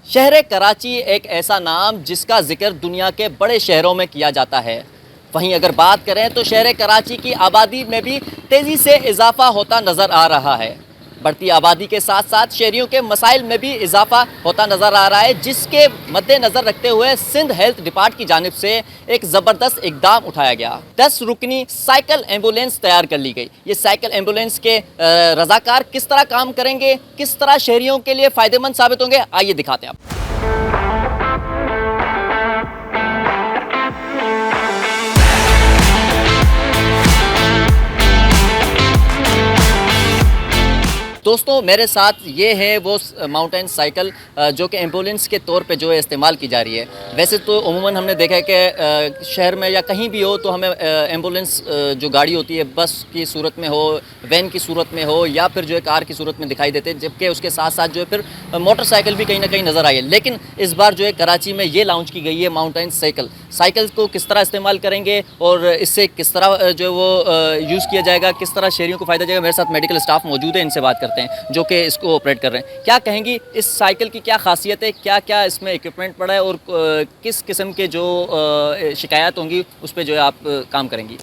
शहर कराची एक ऐसा नाम जिसका जिक्र दुनिया के बड़े शहरों में किया जाता है। वहीं अगर बात करें तो शहर कराची की आबादी में भी तेज़ी से इजाफा होता नज़र आ रहा है। बढ़ती आबादी के साथ साथ शहरियों के मसाइल में भी इजाफा होता नज़र आ रहा है, जिसके मद्देनज़र रखते हुए सिंध हेल्थ डिपार्ट की जानिब से एक ज़बरदस्त इकदाम उठाया गया। 10 रुकनी साइकिल एम्बुलेंस तैयार कर ली गई। ये साइकिल एम्बुलेंस के रज़ाकार किस तरह काम करेंगे, किस तरह शहरियों के लिए फ़ायदेमंद साबित होंगे, आइए दिखाते हैं आप। दोस्तों, मेरे साथ ये है वो माउंटेन साइकिल जो कि एम्बुलेंस के तौर पे जो है इस्तेमाल की जा रही है। वैसे तो उमूमन हमने देखा है कि शहर में या कहीं भी हो तो हमें एम्बुलेंस जो गाड़ी होती है बस की सूरत में हो, वैन की सूरत में हो या फिर जो है कार की सूरत में दिखाई देते हैं, जबकि उसके साथ साथ जो है फिर मोटरसाइकिल भी कहीं ना कहीं नज़र आई है। लेकिन इस बार जो है कराची में ये लॉन्च की गई है माउंटेन साइकिल को किस तरह इस्तेमाल करेंगे और इससे किस तरह जो है वो यूज़ किया जाएगा, किस तरह शहरियों को फ़ायदा जाएगा। मेरे साथ मेडिकल स्टाफ मौजूद है, इनसे बात करते हैं जो कि इसको ऑपरेट कर रहे हैं। क्या कहेंगी इस साइकिल की क्या खासियत है, क्या क्या इसमें इक्विपमेंट पड़ा है और किस किस्म के जो शिकायत होंगी उस पर जो है आप काम करेंगी?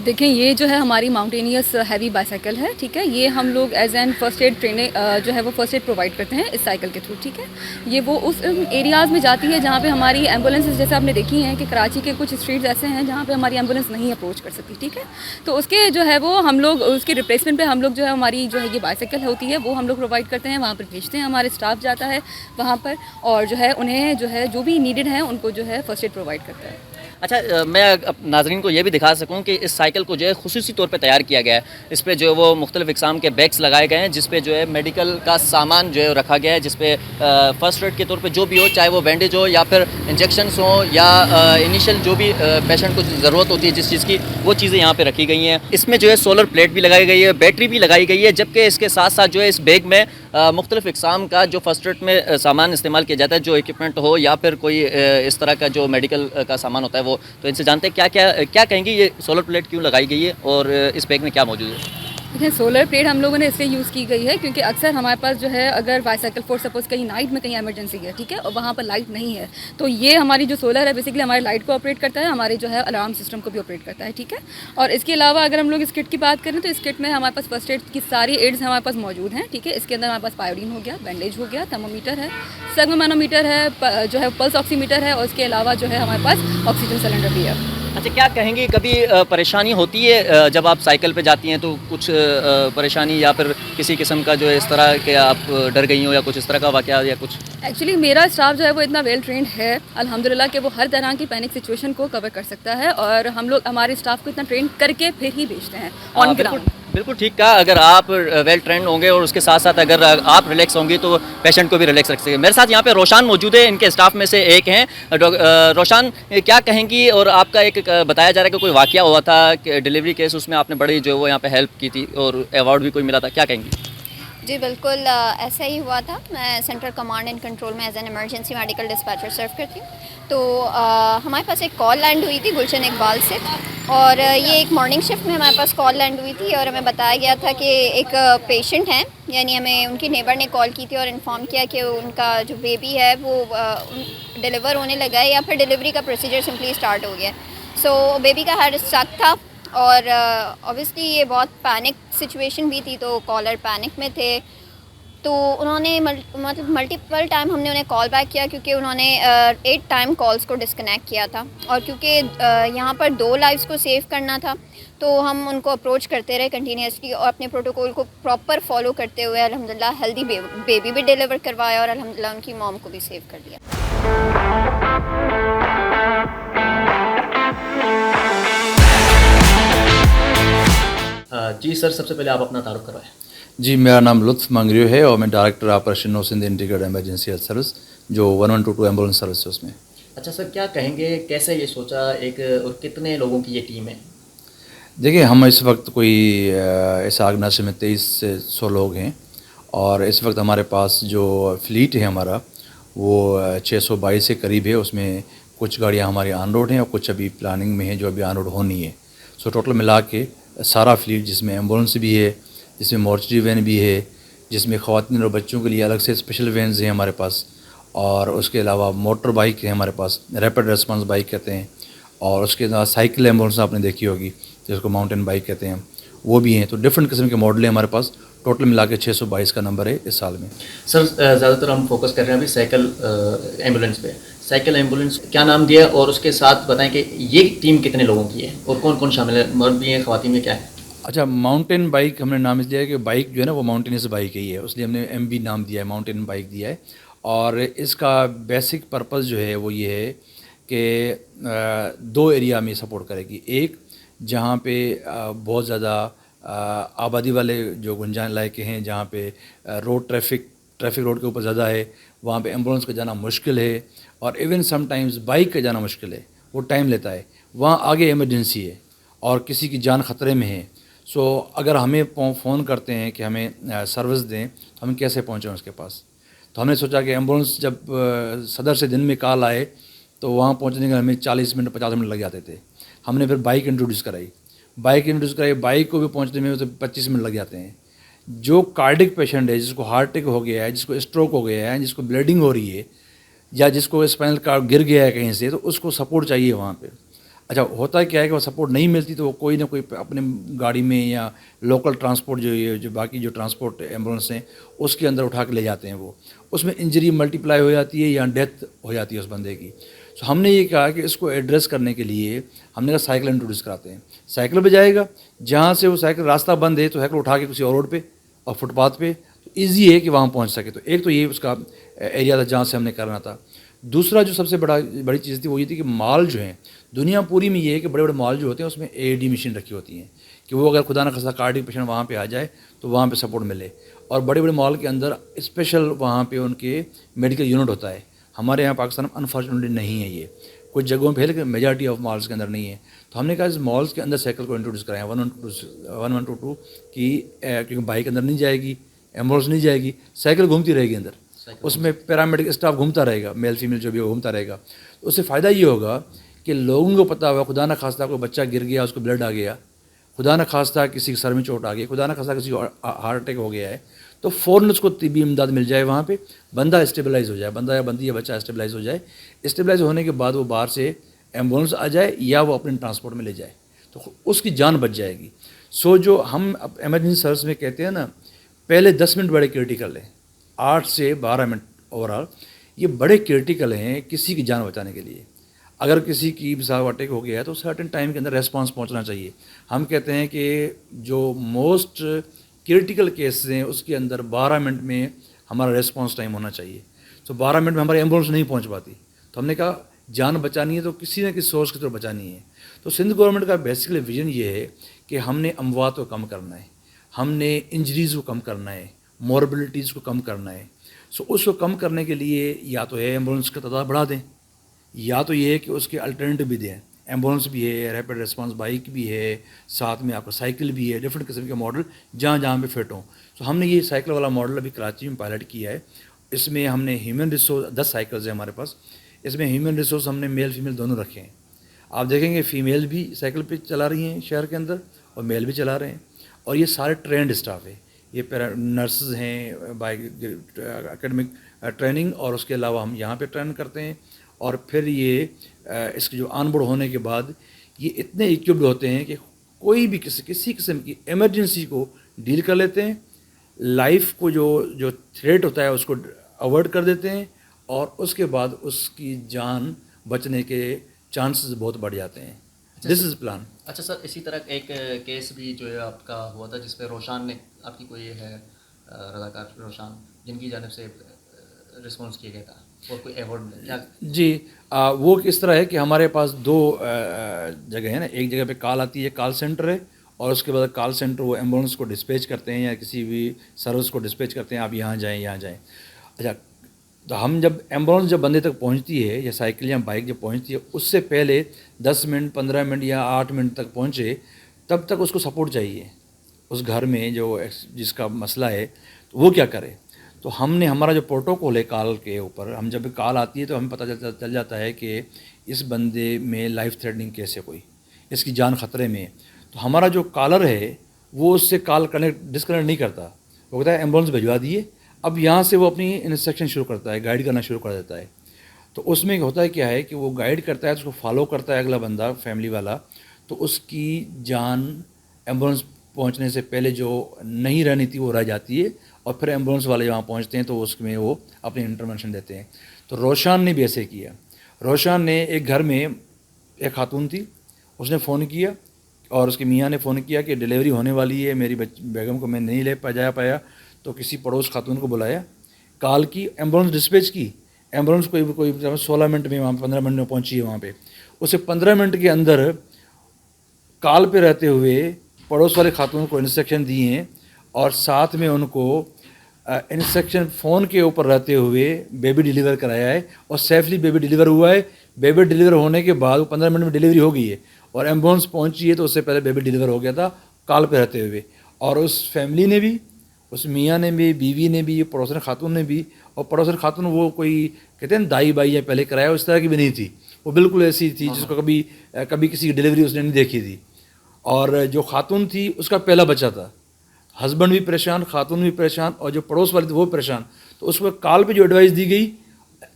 देखें, ये जो है हमारी माउंटेनियस हैवी बाइसाइकिल है, ठीक है। ये हम लोग as an first aid training जो है वो फर्स्ट एड प्रोवाइड करते हैं इस साइकिल के थ्रू, ठीक है। ये वो उस एरियाज़ में जाती है जहाँ पे हमारी एम्बुलेंसेस, जैसे आपने देखी हैं कि कराची के कुछ स्ट्रीट्स ऐसे हैं जहाँ पे हमारी एम्बुलेंस नहीं अप्रोच कर सकती, ठीक है। तो उसके जो है वो हम लोग उसके रिप्लेसमेंट पे हम लोग जो है हमारी जो है ये बाइसाइकिल होती है वो हम लोग प्रोवाइड करते हैं, वहाँ पर भेजते हैं, हमारे स्टाफ जाता है वहाँ पर और जो है उन्हें जो है जो भी नीडेड है उनको जो है फर्स्ट एड प्रोवाइड करता है। अच्छा, मैं नाजरीन को ये भी दिखा सकूं कि इस साइकिल को जो है खुसूसी तौर पे तैयार किया गया है। इस पे जो है वो मुख्तलिफ इक़साम के बैग्स लगाए गए हैं, जिस पे जो है मेडिकल का सामान जो है रखा गया है, जिस पे फ़र्स्ट एड के तौर पे जो भी हो, चाहे वो बैंडेज हो या फिर इंजेक्शंस हो या इनिशियल जो भी पेशेंट को ज़रूरत होती है जिस चीज़ की, वो चीज़ें यहाँ पर रखी गई हैं। इसमें जो है सोलर प्लेट भी लगाई गई है, बैटरी भी लगाई गई है, जबकि इसके साथ साथ जो है इस बैग में मुख्तलिफ इक़साम का जो फ़र्स्ट एड में सामान इस्तेमाल किया जाता है, जो इक्विपमेंट हो या फिर कोई इस तरह का जो मेडिकल का सामान होता है वो। तो इनसे जानते हैं क्या कहेंगी, ये सोलर प्लेट क्यों लगाई गई है और इस बैग में क्या मौजूद है? देखिए, सोलर प्लेट हम लोगों ने इसलिए यूज़ की गई है क्योंकि अक्सर हमारे पास जो है अगर बाइसाइकिल फॉर सपोज़ कहीं नाइट में कहीं इमरजेंसी है, ठीक है, और वहाँ पर लाइट नहीं है, तो ये हमारी जो सोलर है बेसिकली हमारी लाइट को ऑपरेट करता है, हमारे जो है अलार्म सिस्टम को भी ऑपरेट करता है, ठीक है। और इसके अलावा अगर हम लोग इस किट की बात करें तो इस किट में हमारे पास फर्स्ट एड की सारी एड्स हमारे पास मौजूद हैं, ठीक है। इसके अंदर हमारे पास पायोडीन हो गया, बैंडेज हो गया, थर्मोमीटर है, सेगमोमैनोमीटर है, जो है पल्स ऑक्सीमीटर है और इसके अलावा जो है हमारे पास ऑक्सीजन सिलेंडर भी है। अच्छा, क्या कहेंगी कभी परेशानी होती है जब आप साइकिल पे जाती हैं तो कुछ परेशानी या फिर किसी किस्म का जो है इस तरह के आप डर गई हो या कुछ इस तरह का वाक़या या कुछ? एक्चुअली मेरा स्टाफ जो है वो इतना वेल ट्रेंड है अल्हम्दुलिल्लाह कि वो हर तरह की पैनिक सिचुएशन को कवर कर सकता है और हम लोग हमारे स्टाफ को इतना ट्रेन करके फिर ही भेजते हैं ऑन ग्राउंड। बिल्कुल ठीक कहा। अगर आप वेल ट्रेंड होंगे और उसके साथ साथ अगर आप रिलैक्स होंगी तो पेशेंट को भी रिलैक्स रख सकेंगे। मेरे साथ यहाँ पे रोशान मौजूद है, इनके स्टाफ में से एक हैं। रोशान, क्या कहेंगी, और आपका एक बताया जा रहा है कि कोई वाक़या हुआ था कि डिलीवरी केस, उसमें आपने बड़ी जो है वो यहाँ पे हेल्प की थी और अवार्ड भी कोई मिला था, क्या कहेंगी? जी बिल्कुल, ऐसा ही हुआ था। मैं सेंट्रल कमांड एंड कंट्रोल में as an emergency medical dispatcher serve करती हूँ। तो हमारे पास एक कॉल लैंड हुई थी गुलशन इकबाल से और ये एक मॉर्निंग शिफ्ट में हमारे पास कॉल लैंड हुई थी और हमें बताया गया था कि एक पेशेंट हैं, यानी हमें उनकी नेबर ने कॉल की थी और इन्फॉर्म किया कि उनका जो बेबी है वो डिलीवर होने लगा है या फिर डिलीवरी का प्रोसीजर सिंपली स्टार्ट हो गया। सो बेबी का हार्ट स्टक था और ऑब्वियसली ये बहुत पैनिक सिचुएशन भी थी, तो कॉलर पैनिक में थे। तो उन्होंने मतलब मल्टीपल टाइम हमने उन्हें कॉल बैक किया क्योंकि उन्होंने 8 टाइम कॉल्स को डिस्कनेक्ट किया था और क्योंकि यहाँ पर 2 लाइव्स को सेव करना था तो हम उनको अप्रोच करते रहे कंटिन्यूसली और अपने प्रोटोकॉल को प्रॉपर फॉलो करते हुए अल्हम्दुलिल्लाह हेल्दी बेबी भी डिलीवर करवाया और अल्हम्दुलिल्लाह उनकी मॉम को भी सेव कर दिया। जी सर, सबसे पहले आप अपना तारुफ करवाएं। जी, मेरा नाम लुत्फ़ मंगरियो है और मैं director operation Sindh integrated emergency health service जो 1122 एम्बुलेंस सर्विस है उसमें। अच्छा सर, क्या कहेंगे, कैसे ये सोचा एक और कितने लोगों की ये टीम है? देखिए, हम इस वक्त कोई इस ऑर्गेनाइजेशन में 23 से 100 लोग हैं और इस वक्त हमारे पास जो फ्लीट है हमारा वो 622 के करीब है। उसमें कुछ गाड़ियाँ हमारी ऑन रोड हैं और कुछ अभी प्लानिंग में हैं जो अभी ऑन रोड होनी है। सो टोटल मिला के सारा फ्लीट, जिसमें एम्बुलेंस भी है, जिसमें मॉर्चरी वैन भी है, जिसमें ख़वातीन और बच्चों के लिए अलग से स्पेशल वैन्स हैं हमारे पास, और उसके अलावा मोटर बाइक है हमारे पास, रैपिड रेस्पॉन्स बाइक कहते हैं, और उसके अलावा साइकिल एम्बुलेंस आपने देखी होगी जिसको माउंटेन बाइक कहते हैं, वो भी हैं। तो डिफरेंट किस्म के मॉडल हैं हमारे पास। टोटल मिला के 622 का नंबर है इस साल में। सर ज़्यादातर हम फोकस कर रहे हैं अभी साइकिल एम्बुलेंस पे। साइकिल एम्बुलेंस क्या नाम दिया है और उसके साथ बताएं कि ये टीम कितने लोगों की है और कौन कौन शामिल है, मर्द भी हैं, ख़वातीन भी, क्या है? अच्छा, माउंटेन बाइक हमने नाम इस दिया है कि बाइक जो है ना वो माउंटेनियस बाइक ही है, इसलिए हमने MB नाम दिया है, माउंटेन बाइक दिया है। और इसका बेसिक पर्पस जो है वो ये है कि 2 एरिया में सपोर्ट करेगी। एक जहाँ पे बहुत ज़्यादा आबादी वाले जो गुंजान इलाके हैं, जहाँ पे रोड ट्रैफिक रोड के ऊपर ज़्यादा है, वहाँ पे एम्बुलेंस का जाना मुश्किल है, और इवन समटाइम्स बाइक का जाना मुश्किल है, वो टाइम लेता है। वहाँ आगे इमरजेंसी है और किसी की जान ख़तरे में है। सो अगर हमें फ़ोन करते हैं कि हमें सर्विस दें, तो हम कैसे पहुँचें उसके पास। तो हमने सोचा कि एम्बुलेंस जब सदर से दिन में कॉल आए तो वहाँ पहुँचने का हमें 40 मिनट 50 मिनट लग जाते थे। हमने फिर बाइक इंट्रोड्यूस कराई, बाइक को भी पहुँचने में तो 25 मिनट लग जाते हैं। जो कार्डिक पेशेंट है, जिसको हार्ट अटैक हो गया है, जिसको स्ट्रोक हो गया है, जिसको ब्लीडिंग हो रही है, या जिसको स्पाइनल कार्ड गिर गया है कहीं से, तो उसको सपोर्ट चाहिए वहाँ पे। अच्छा, होता है क्या है कि वो सपोर्ट नहीं मिलती तो वो कोई ना कोई अपने गाड़ी में या लोकल ट्रांसपोर्ट जो बाकी जो ट्रांसपोर्ट एम्बुलेंस हैं उसके अंदर उठा के ले जाते हैं। वो उसमें इंजरी मल्टीप्लाई हो जाती है या डेथ हो जाती है उस बंदे की। सो हमने ये कहा कि इसको एड्रेस करने के लिए हमने कहा साइकिल इंट्रोड्यूस कराते हैं। साइकिल पे जाएगा, जहाँ से वो साइकिल रास्ता बंद है तो साइकिल उठा के किसी और रोड पे और फुटपाथ पे, तो ईजी है कि वहाँ पहुँच सके। तो एक तो ये उसका एरिया था जहाँ से हमने करना था। दूसरा जो सबसे बड़ी चीज़ थी वो ये थी कि मॉल जो हैं दुनिया पूरी में, ये है कि बड़े बड़े मॉल जो होते हैं उसमें AED मशीन रखी होती हैं कि वो अगर खुदा न खास्ता कार्डिक पेशेंट वहाँ पे आ जाए तो वहाँ पे सपोर्ट मिले। और बड़े बड़े मॉल के अंदर स्पेशल वहाँ पे उनके मेडिकल यूनिट होता है। हमारे यहाँ पाकिस्तान में अनफॉर्चुनेटली नहीं है ये, कुछ जगहों पे है लेकिन मेजॉरिटी ऑफ मॉल्स के अंदर नहीं है। तो हमने कहा इस मॉल्स के अंदर साइकिल को इंट्रोड्यूस कराएं 1122 की, क्योंकि बाइक अंदर नहीं जाएगी, एम्बुलेंस नहीं जाएगी, साइकिल घूमती रहेगी अंदर, उसमें पैरामेडिक स्टाफ घूमता रहेगा, मेल फीमेल जो भी हो घूमता रहेगा। तो उससे फ़ायदा ये होगा कि लोगों को पता होगा खुदा न खास्ता कोई बच्चा गिर गया, उसको ब्लड आ गया, खुदा न खास्ता किसी के सर में चोट आ गई, खुदा न खास्ता किसी को हार्ट अटैक हो गया है, तो फ़ौरन उसको तिब्बी इमदाद मिल जाए, वहाँ पे बंदा स्टेबलाइज़ हो जाए, बंदा या बंदी या बच्चा स्टेबलाइज़ हो जाए। स्टेबलाइज़ होने के बाद वो बाहर से एम्बुलेंस आ जाए या वो अपने ट्रांसपोर्ट में ले जाए तो उसकी जान बच जाएगी। सो जो हम एमरजेंसी सर्विस में कहते हैं ना, पहले 10 मिनट बड़े क्रिटिकल हैं, 8 से 12 मिनट ओवरऑल ये बड़े क्रिटिकल हैं किसी की जान बचाने के लिए। अगर किसी की मिसाल अटैक हो गया है तो सर्टेन टाइम के अंदर रेस्पॉन्स पहुंचना चाहिए। हम कहते हैं कि जो मोस्ट क्रिटिकल केसेस हैं उसके अंदर 12 मिनट में हमारा रेस्पॉन्स टाइम होना चाहिए। तो 12 मिनट में हमारी एम्बुलेंस नहीं पहुंच पाती, तो हमने कहा जान बचानी है तो किसी न किसी सोर्स की तरफ बचानी है। तो सिंध गवर्नमेंट का बेसिकली विजन ये है कि हमने अमवात को कम करना है, हमने इंजरीज़ को कम करना है, मॉर्बिलिटीज़ को कम करना है। सो उसको कम करने के लिए या तो है एम्बुलेंस का तादाद बढ़ा दें, या तो ये है कि उसके अल्टरनेटिव भी दें। एम्बुलेंस भी है, रैपिड रिस्पांस बाइक भी है, साथ में आपका साइकिल भी है, डिफरेंट किस्म के मॉडल जहाँ जहाँ पे फिट हों। तो हमने ये साइकिल वाला मॉडल अभी कराची में पायलट किया है। इसमें हमने ह्यूमन रिसोर्स 10 साइकिल्स हैं हमारे पास। इसमें ह्यूमन रिसोर्स हमने मेल फीमेल दोनों रखे हैं। आप देखेंगे फ़ीमेल भी साइकिल पे चला रही हैं शहर के अंदर और मेल भी चला रहे हैं, और ये सारे ट्रेंड स्टाफ है। ये नर्सेज हैं, बाइक एकेडमिक ट्रेनिंग, और उसके अलावा हम यहाँ पे ट्रेन करते हैं। और फिर ये इसके जो ऑनबोर्ड होने के बाद ये इतने इक्विप्ड होते हैं कि कोई भी किसी किस्म की इमरजेंसी को डील कर लेते हैं। लाइफ को जो थ्रेट होता है उसको अवॉइड कर देते हैं, और उसके बाद उसकी जान बचने के चांसेस बहुत बढ़ जाते हैं। This is plan. अच्छा सर, इसी तरह एक केस भी जो है आपका हुआ था जिस पे रोशान ने, आपकी कोई है रज़ाकार रोशान, जिनकी जानिब से रिस्पॉन्स किया गया था और कोई अवार्ड जी, वो किस तरह है कि हमारे पास 2 जगह है ना। एक जगह पे कॉल आती है, कॉल सेंटर है, और उसके बाद कॉल सेंटर वो एम्बुलेंस को डिस्पैच करते हैं या किसी भी सर्विस को डिस्पैच करते हैं, आप यहाँ जाएँ यहाँ जाएँ। अच्छा, तो हम जब एम्बुलेंस जब बंदे तक पहुंचती है या साइकिल या बाइक जब पहुंचती है, उससे पहले 10 मिनट 15 मिनट या 8 मिनट तक पहुंचे, तब तक उसको सपोर्ट चाहिए उस घर में जो जिसका मसला है, तो वो क्या करे। तो हमने हमारा जो प्रोटोकॉल है कॉल के ऊपर, हम जब कॉल आती है तो हमें पता चल जाता है कि इस बंदे में लाइफ थ्रेटनिंग केस है, कोई इसकी जान ख़तरे में है। तो हमारा जो कॉलर है वो उससे कॉल डिस्कनेक्ट नहीं करता, वो कहता है एम्बुलेंस भिजवा दिए, अब यहाँ से वो अपनी इंस्ट्रक्शन शुरू करता है, गाइड करना शुरू कर देता है। तो उसमें होता है क्या है कि वो गाइड करता है तो उसको फॉलो करता है अगला बंदा, फैमिली वाला, तो उसकी जान एम्बुलेंस पहुंचने से पहले जो नहीं रहनी थी वो रह जाती है, और फिर एम्बुलेंस वाले वहाँ पहुंचते हैं तो उसमें वो अपनी इंटरवेंशन देते हैं। तो रोशान ने भी ऐसे किया। रोशान ने एक घर में एक खातून थी, उसने फ़ोन किया और उसके मियाँ ने फ़ोन किया कि डिलीवरी होने वाली है, मेरी बेगम को मैं नहीं ले पाया। तो किसी पड़ोस खातून को बुलाया, कॉल की, एम्बुलेंस डिस्पैच की। एम्बुलेंस कोई 16 मिनट में, वहाँ 15 मिनट में पहुँची है वहाँ पे। उसे 15 मिनट के अंदर कॉल पे रहते हुए पड़ोस वाले खातून को इंस्ट्रक्शन दिए हैं, और साथ में उनको इंस्ट्रक्शन फ़ोन के ऊपर रहते हुए बेबी डिलीवर कराया है, और सेफली बेबी डिलीवर हुआ है। बेबी डिलीवर होने के बाद वो 15 मिनट में डिलीवरी हो गई है, और एम्बुलेंस पहुंची है तो उससे पहले बेबी डिलीवर हो गया था कॉल पे रहते हुए। और उस फैमिली ने भी, उस मियाँ ने भी, बीवी ने भी, पड़ोसन खातून ने भी। और पड़ोसन खातून वो कोई कहते हैं दाई बाई या पहले कराया, उस तरह की भी नहीं थी, वो बिल्कुल ऐसी थी जिसको कभी किसी की डिलीवरी उसने नहीं देखी थी। और जो खातून थी उसका पहला बच्चा था, हस्बैंड भी परेशान, खातून भी परेशान, और जो पड़ोस वाले थे वो परेशान। तो उस पर कॉल पे जो एडवाइस दी गई,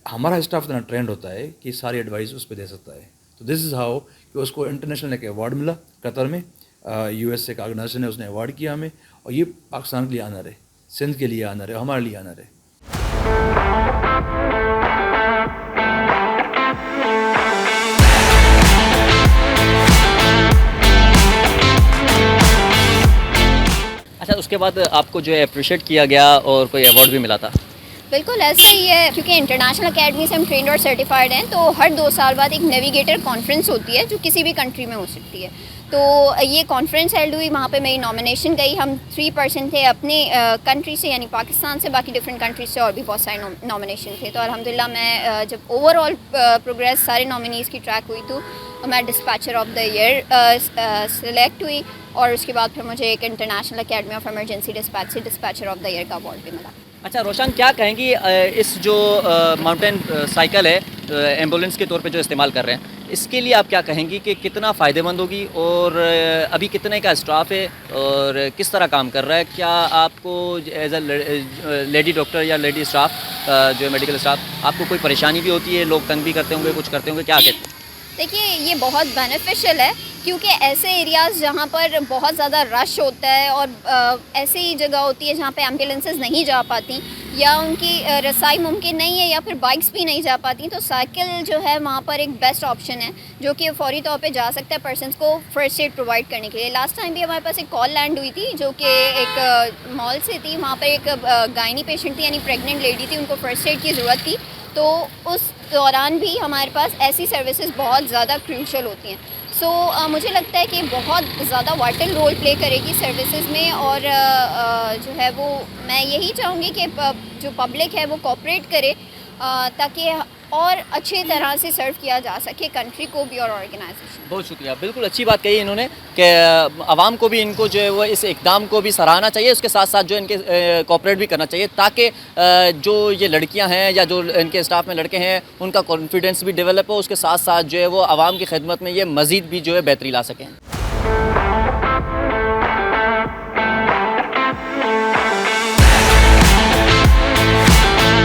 हमारा स्टाफ इतना ट्रेंड होता है कि सारी एडवाइस उस पर दे सकता है। तो दिस इज़ हाउ कि उसको इंटरनेशनल एक अवार्ड मिला कतर में, US से एक ऑर्गेनाइजेशन ने उसने अवार्ड किया हमें, और ये पाकिस्तान के लिए आनर है, सिंध के लिए आनर है, हमारे लिए आनर है। अच्छा, उसके बाद आपको जो है अप्रिशिएट किया गया और कोई अवार्ड भी मिला था? बिल्कुल ऐसे ही है, क्योंकि इंटरनेशनल अकेडमी से हम ट्रेंड और सर्टिफाइड हैं, तो हर 2 साल बाद एक नेविगेटर कॉन्फ्रेंस होती है जो किसी भी कंट्री में हो सकती है। तो ये कॉन्फ्रेंस हेल्ड हुई, वहाँ पे मेरी नॉमिनेशन गई। हम 3 पर्सन थे अपने कंट्री से, यानी पाकिस्तान से, बाकी डिफरेंट कंट्रीज से और भी बहुत सारे नॉमिनेशन थे। तो अल्हम्दुलिल्लाह मैं जब ओवरऑल प्रोग्रेस सारे नॉमिनीज़ की ट्रैक हुई तो मैं dispatcher of the year select हुई, और उसके बाद फिर मुझे एक international academy of emergency dispatch से डिस्पैचर ऑफ द ईयर का अवार्ड भी मिला। अच्छा रोशन, क्या कहेंगी इस जो माउंटेन साइकिल है एम्बुलेंस के तौर पे जो इस्तेमाल कर रहे हैं, इसके लिए आप क्या कहेंगी कि कितना फ़ायदेमंद होगी, और अभी कितने का स्टाफ है और किस तरह काम कर रहा है? क्या आपको एज अ लेडी डॉक्टर या लेडी स्टाफ जो है मेडिकल स्टाफ, आपको कोई परेशानी भी होती है? लोग तंग भी करते होंगे, कुछ करते होंगे, क्या कहते हैं? देखिए, ये बहुत बेनिफिशियल है, क्योंकि ऐसे एरियाज़ जहाँ पर बहुत ज़्यादा रश होता है और ऐसी जगह होती है जहाँ पे एम्बुलेंसेस नहीं जा पाती, या उनकी रसाई मुमकिन नहीं है, या फिर बाइक्स भी नहीं जा पाती, तो साइकिल जो है वहाँ पर एक बेस्ट ऑप्शन है जो कि फौरी तौर पे जा सकता है पर्सनस को फर्स्ट एड प्रोवाइड करने के लिए। लास्ट टाइम भी हमारे पास एक कॉल लैंड हुई थी जो कि एक मॉल से थी। वहाँ पर एक गायनी पेशेंट थी, यानी प्रेग्नेंट लेडी थी, उनको फर्स्ट एड की ज़रूरत थी। तो उस दौरान भी हमारे पास ऐसी सर्विसेज बहुत ज़्यादा क्रूशल होती हैं। सो मुझे लगता है कि बहुत ज़्यादा वाइटल रोल प्ले करेगी सर्विसेज में, और जो है वो मैं यही चाहूँगी कि जो पब्लिक है वो कोऑपरेट करे, ताकि और अच्छे तरह से सर्व किया जा सके कंट्री को भी और ऑर्गेनाइजेशन। बहुत शुक्रिया, बिल्कुल अच्छी बात कही इन्होंने कि आवाम को भी इनको जो है वो इस इक़दाम को भी सराहना चाहिए, उसके साथ साथ जो इनके कोऑपरेट भी करना चाहिए, ताकि जो ये लड़कियां हैं या जो इनके स्टाफ में लड़के हैं उनका कॉन्फिडेंस भी डेवलप हो, उसके साथ साथ जो है वो आवाम की खिदमत में ये मज़ीद भी जो है बेहतरी ला सकें।